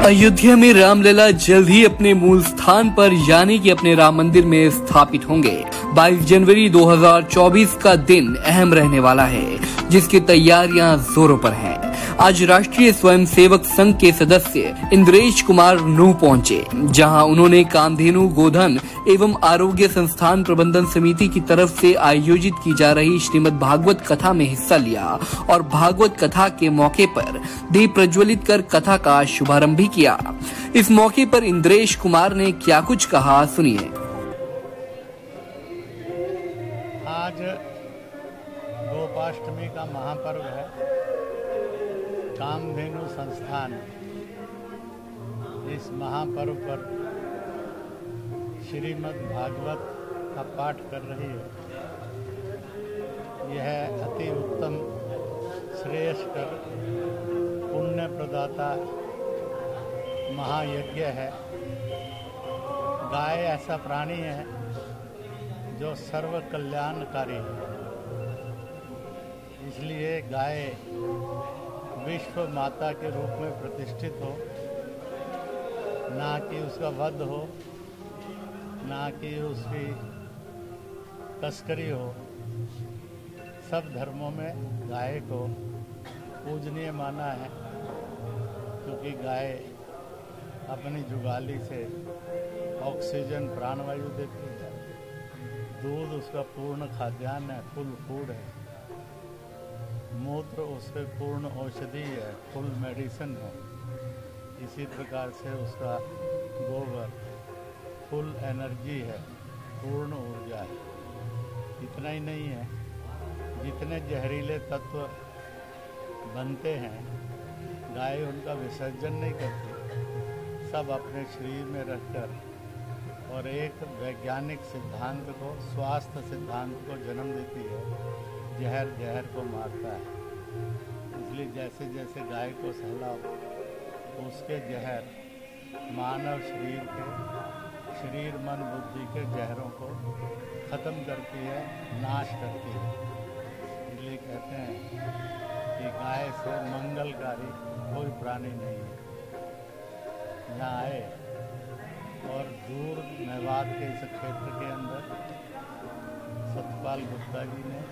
अयोध्या में रामलला जल्द ही अपने मूल स्थान पर यानी कि अपने राम मंदिर में स्थापित होंगे। 22 जनवरी 2024 का दिन अहम रहने वाला है, जिसकी तैयारियां जोरों पर हैं। आज राष्ट्रीय स्वयंसेवक संघ के सदस्य इंद्रेश कुमार नूह पहुंचे, जहां उन्होंने कामधेनु गोधन एवं आरोग्य संस्थान प्रबंधन समिति की तरफ से आयोजित की जा रही श्रीमद् भागवत कथा में हिस्सा लिया और भागवत कथा के मौके पर दीप प्रज्वलित कर कथा का शुभारंभ भी किया। इस मौके पर इंद्रेश कुमार ने क्या कुछ कहा, सुनिए। आज गोपाष्टमी का महापर्व है। कामधेनु संस्थान इस महापर्व पर श्रीमद् भागवत का पाठ कर रही है। यह अति उत्तम श्रेयस्कर पुण्य प्रदाता महायज्ञ है। गाय ऐसा प्राणी है जो सर्व कल्याणकारी है, इसलिए गाय विश्व माता के रूप में प्रतिष्ठित हो, ना कि उसका वध हो, ना कि उसकी तस्करी हो। सब धर्मों में गाय को पूजनीय माना है, क्योंकि गाय अपनी जुगाली से ऑक्सीजन प्राणवायु देती है। दूध उसका पूर्ण खाद्यान्न है, फुल फूड है। मूत्र उसके पूर्ण औषधि है, फुल मेडिसिन है। इसी प्रकार से उसका गोबर फुल एनर्जी है, पूर्ण ऊर्जा है। इतना ही नहीं है, जितने जहरीले तत्व बनते हैं गाय उनका विसर्जन नहीं करती, सब अपने शरीर में रखकर और एक वैज्ञानिक सिद्धांत को, स्वास्थ्य सिद्धांत को जन्म देती है। जहर जहर को मारता है, इसलिए जैसे जैसे गाय को सहलाओ उसके जहर मानव शरीर के, शरीर मन बुद्धि के जहरों को ख़त्म करती है, नाश करती है। इसलिए कहते हैं कि गाय से मंगलकारी कोई प्राणी नहीं है। यहाँ आए और दूर मेवात के इस क्षेत्र के अंदर सतपाल गुप्ता जी ने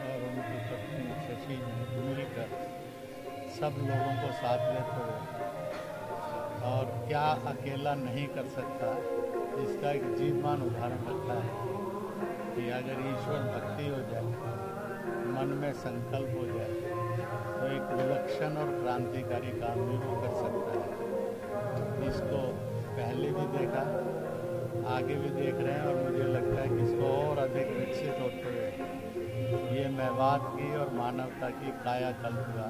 और उनकी पत्नी शशि ने मिलकर सब लोगों को साथ लेते हुए, और क्या अकेला नहीं कर सकता, इसका एक जीवमान उदाहरण रखा है कि अगर ईश्वर भक्ति हो जाए, मन में संकल्प हो जाए, तो एक विलक्षण और क्रांतिकारी काम भी वो कर सकता है। इसको पहले भी देखा, आगे भी देख रहे हैं, और मुझे लगता है कि इसको और अधिक विकसित होते हुए ये मेवात की और मानवता की कायाकल्प का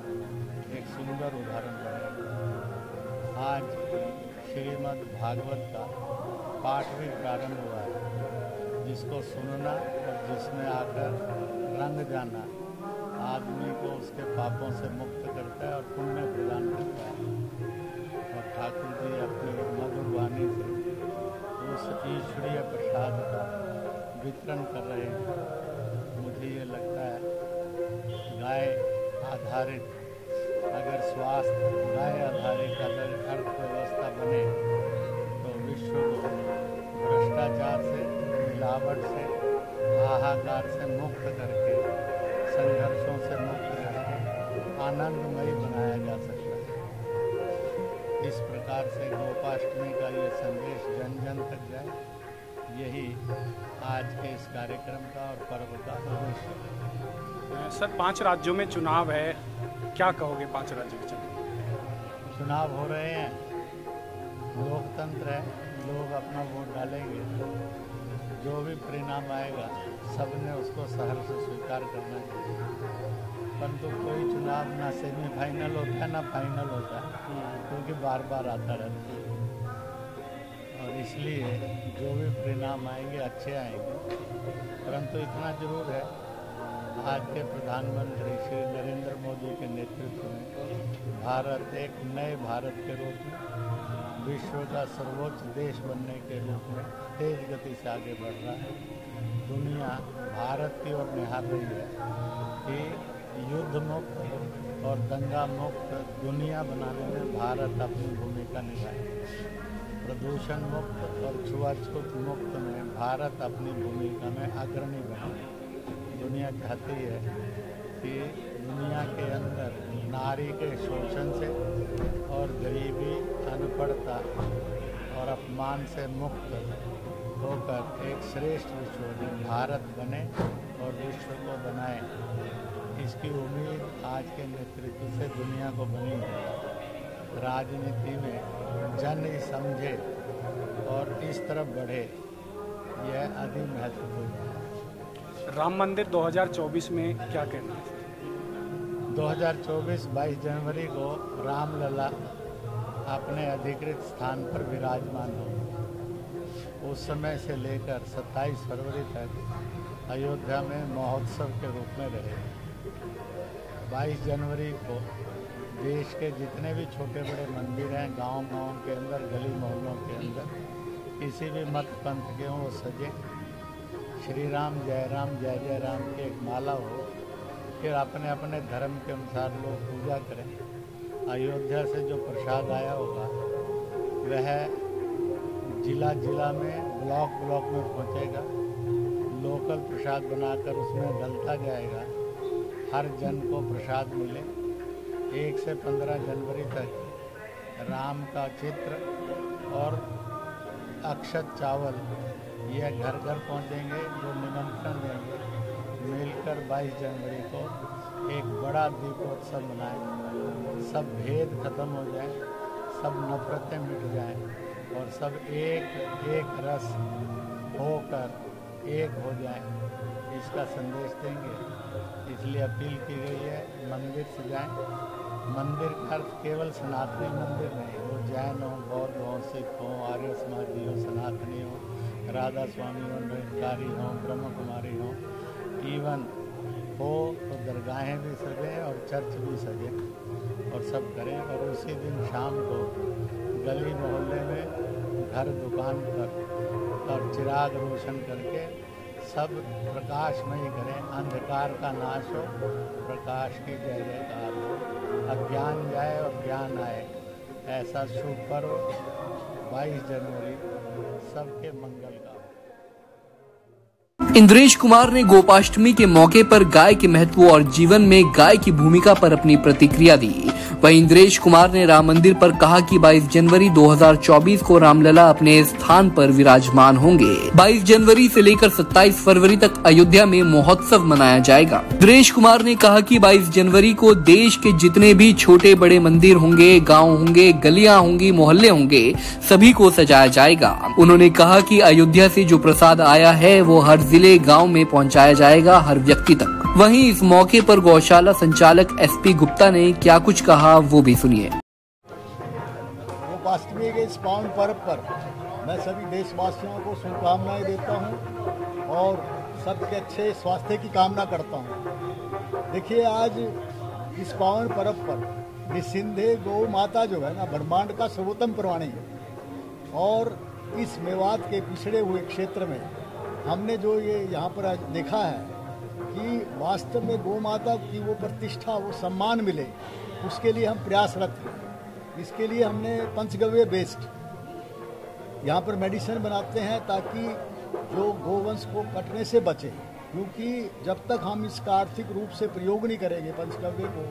एक सुंदर उदाहरण बनेगा। आज श्रीमद् भागवत का पाठ भी प्रारंभ हुआ है, जिसको सुनना और जिसमें आकर रंग जाना आदमी को उसके पापों से मुक्त करता है और पुण्य प्रदान करता है। और ठाकुर जी अपनी मधुर वाणी से उस ईश्वरीय प्रसाद का वितरण कर रहे हैं। मुझे ये लगता है गाय आधारित अगर स्वास्थ्य, गाय आधारित अगर अर्थव्यवस्था बने तो विश्व को भ्रष्टाचार से, मिलावट से, हाहाकार से मुक्त करके, संघर्षों से मुक्त करके आनंदमयी बनाया जा सकता है। इस प्रकार से गोपाष्टमी का ये संदेश जन जन तक जाए, यही आज के इस कार्यक्रम का और पर्व का उद्देश्य है। सर, 5 राज्यों में चुनाव है, क्या कहोगे 5 राज्यों के चुनाव हो रहे हैं, लोकतंत्र है, लोग अपना वोट डालेंगे। जो भी परिणाम आएगा सबने उसको सहर्ष से स्वीकार करना चाहिए। परंतु कोई चुनाव ना सेमीफाइनल होता है ना फाइनल होता है, क्योंकि बार बार आता रहता है। और इसलिए जो भी परिणाम आएंगे अच्छे आएंगे। परंतु इतना जरूर है, आज के प्रधानमंत्री श्री नरेंद्र मोदी के नेतृत्व में भारत एक नए भारत के रूप में, विश्व का सर्वोच्च देश बनने के रूप में तेज गति से आगे बढ़ रहा है। दुनिया भारत की ओर निहार रही है कि युद्ध मुक्त और दंगा मुक्त दुनिया बनाने में भारत अपनी भूमिका निभाए, प्रदूषण मुक्त और छुआछूत मुक्त में भारत अपनी भूमिका में अग्रणी बने। दुनिया चाहती है कि दुनिया के अंदर नारी के शोषण से और गरीबी, अनपढ़ता और अपमान से मुक्त होकर एक श्रेष्ठ विश्व भारत बने और विश्व को बनाए। इसकी उम्मीद आज के नेतृत्व से दुनिया को बनी है। राजनीति में जन समझे और इस तरफ बढ़े, यह अति महत्वपूर्ण है। राम मंदिर 2024 में क्या कहना है? 2024 22 जनवरी को रामलला अपने अधिकृत स्थान पर विराजमान हो। उस समय से लेकर 27 फरवरी तक अयोध्या में महोत्सव के रूप में रहे। 22 जनवरी को देश के जितने भी छोटे बड़े मंदिर हैं, गांव-गांव के अंदर, गली मोहल्लों के अंदर, किसी भी मत पंथ के हों वो सजे, श्री राम जय राम की एक माला हो, फिर अपने अपने धर्म के अनुसार लोग पूजा करें। अयोध्या से जो प्रसाद आया होगा वह जिला जिला में, ब्लॉक ब्लॉक में पहुंचेगा। लोकल प्रसाद बनाकर उसमें डलता जाएगा, हर जन को प्रसाद मिले। 1 से 15 जनवरी तक राम का चित्र और अक्षत चावल यह घर घर पहुंचेंगे, जो निमंत्रण देंगे। मिलकर 22 जनवरी को एक बड़ा दीपोत्सव मनाएं, सब भेद खत्म हो जाए, सब नफरतें मिट जाएं और सब एक रस होकर एक हो जाएं, इसका संदेश देंगे। इसलिए अपील की गई है, मंदिर सजाएं। मंदिर का अर्थ केवल सनातनी मंदिर नहीं, वो जैन हो, बौद्ध हो, सिख हो, आर्य समाजी हो, सनातनी हो, राधा स्वामी हो, निरंकारी हो, ब्रह्म कुमारी हो, इवन हो तो दरगाहें भी सजें और चर्च भी सजें और सब करें। और उसी दिन शाम को गली मोहल्ले में, घर दुकान पर और चिराग रोशन करके सब प्रकाशमय करें। अंधकार का नाश हो, प्रकाश की जय जयकार हो, अज्ञान जाए और ज्ञान आए, ऐसा शुभ पर्व 22 जनवरी सबके मंगल का। इंद्रेश कुमार ने गोपाष्टमी के मौके पर गाय के महत्व और जीवन में गाय की भूमिका पर अपनी प्रतिक्रिया दी। वहीं इंद्रेश कुमार ने राम मंदिर पर कहा कि 22 जनवरी 2024 को रामलला अपने स्थान पर विराजमान होंगे। 22 जनवरी से लेकर 27 फरवरी तक अयोध्या में महोत्सव मनाया जाएगा। इंद्रेश कुमार ने कहा कि 22 जनवरी को देश के जितने भी छोटे बड़े मंदिर होंगे, गाँव होंगे, गलियां होंगी, मोहल्ले होंगे, सभी को सजाया जाएगा। उन्होंने कहा कि अयोध्या से जो प्रसाद आया है वो हर जिले गांव में पहुंचाया जाएगा, हर व्यक्ति तक। वहीं इस मौके पर गौशाला संचालक एसपी गुप्ता ने क्या कुछ कहा वो भी सुनिए। गोपाष्टमी के इस पावन पर्व पर मैं सभी देशवासियों को शुभकामनाएं देता हूं और सबके अच्छे स्वास्थ्य की कामना करता हूं। देखिए, आज इस पावन पर्व पर निस्सिंधे गौ माता जो है ना, ब्रह्मांड का सर्वोत्तम प्राणी है। और इस मेवात के पिछड़े हुए क्षेत्र में हमने जो ये यहाँ पर आज देखा है कि वास्तव में गौ माता की वो प्रतिष्ठा, वो सम्मान मिले, उसके लिए हम प्रयासरत हैं। इसके लिए हमने पंचगव्य बेस्ड यहाँ पर मेडिसिन बनाते हैं ताकि जो गोवंश को कटने से बचे, क्योंकि जब तक हम इसका आर्थिक रूप से प्रयोग नहीं करेंगे पंचगव्य को,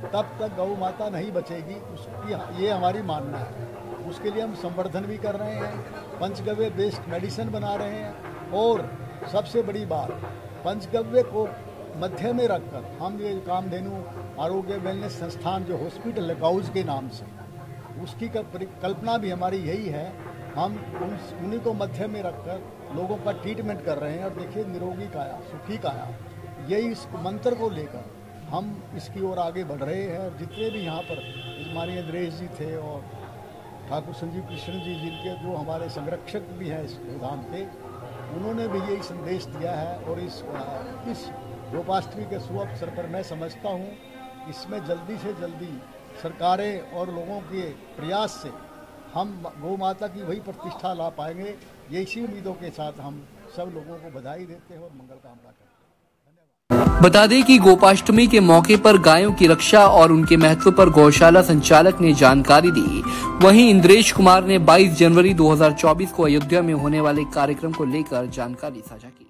तब तक गौ माता नहीं बचेगी। उसकी ये हमारी मानना है। उसके लिए हम संवर्धन भी कर रहे हैं, पंचगव्य बेस्ड मेडिसिन बना रहे हैं। और सबसे बड़ी बात, पंचगव्य को मध्य में रखकर हम ये कामधेनु आरोग्य वेलनेस संस्थान जो हॉस्पिटल है गाउज के नाम से, उसकी कल्पना भी हमारी यही है। हम उन्हीं को मध्य में रखकर लोगों का ट्रीटमेंट कर रहे हैं। और देखिए, निरोगी काया, सुखी काया, यही इस मंत्र को लेकर हम इसकी ओर आगे बढ़ रहे हैं। जितने भी यहाँ पर माननीय इंद्रेश जी थे और ठाकुर संजीव कृष्ण जी, जिनके जो हमारे संरक्षक भी हैं इस गोधाम के, उन्होंने भी यही संदेश दिया है। और इस गोपाष्टमी के शुभ अवसर पर मैं समझता हूँ इसमें जल्दी से जल्दी सरकारें और लोगों के प्रयास से हम गौ माता की वही प्रतिष्ठा ला पाएंगे। ये इसी उम्मीदों के साथ हम सब लोगों को बधाई देते हैं और मंगल कामना करते हैं। बता दें कि गोपाष्टमी के मौके पर गायों की रक्षा और उनके महत्व पर गौशाला संचालक ने जानकारी दी। वहीं इंद्रेश कुमार ने 22 जनवरी 2024 को अयोध्या में होने वाले कार्यक्रम को लेकर जानकारी साझा की।